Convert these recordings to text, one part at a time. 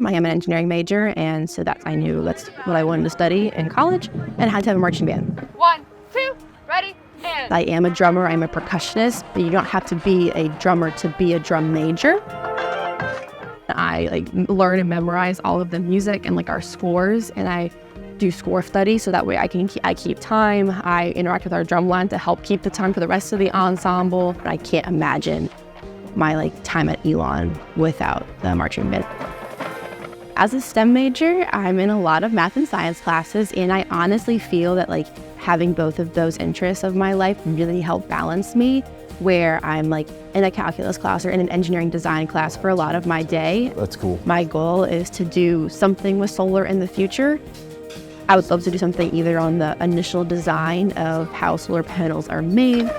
I am an engineering major, and so I knew that's what I wanted to study in college, and I had to have a marching band. 1, 2, ready, and... I am a drummer, I'm a percussionist, but you don't have to be a drummer to be a drum major. I learn and memorize all of the music and our scores, and I do score study so that way I keep time. I interact with our drum line to help keep the time for the rest of the ensemble. But I can't imagine my time at Elon without the marching band. As a STEM major, I'm in a lot of math and science classes, and I honestly feel that having both of those interests of my life really help balance me, where I'm in a calculus class or in an engineering design class for a lot of my day. That's cool. My goal is to do something with solar in the future. I would love to do something either on the initial design of how solar panels are made,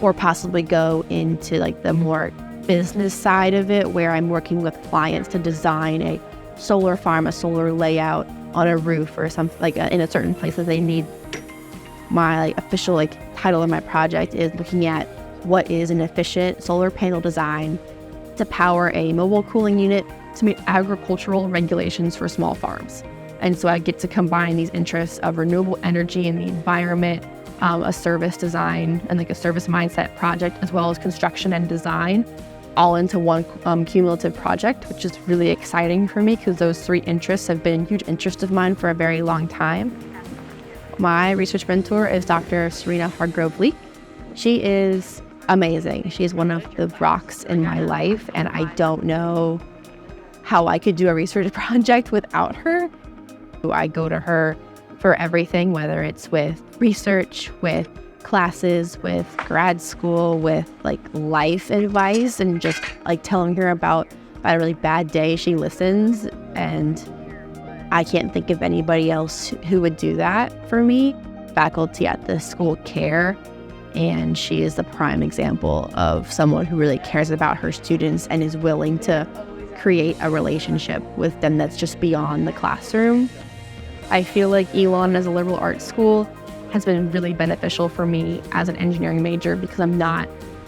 or possibly go into the more business side of it, where I'm working with clients to design a solar farm, a solar layout on a roof or something in a certain place that they need. My official title of my project is looking at what is an efficient solar panel design to power a mobile cooling unit to meet agricultural regulations for small farms. And so I get to combine these interests of renewable energy and the environment, a service design and a service mindset project, as well as construction and design, all into one cumulative project, which is really exciting for me because those three interests have been huge interests of mine for a very long time. My research mentor is Dr. Serena Hargrove-Leak. She is amazing. She is one of the rocks in my life, and I don't know how I could do a research project without her. I go to her for everything, whether it's with research, with classes, with grad school, with life advice, and just telling her about a really bad day. She listens, and I can't think of anybody else who would do that for me. Faculty at the school care, and she is the prime example of someone who really cares about her students and is willing to create a relationship with them that's just beyond the classroom. I feel like Elon as a liberal arts school has been really beneficial for me as an engineering major because I'm not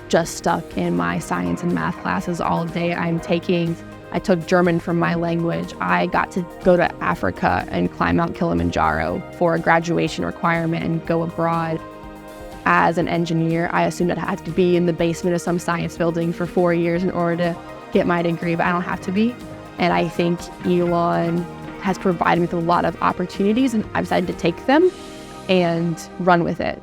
just stuck in my science and math classes all day. I took German from my language. I got to go to Africa and climb Mount Kilimanjaro for a graduation requirement and go abroad. As an engineer, I assumed I'd have to be in the basement of some science building for 4 years in order to get my degree, but I don't have to be. And I think Elon has provided me with a lot of opportunities, and I've decided to take them and run with it.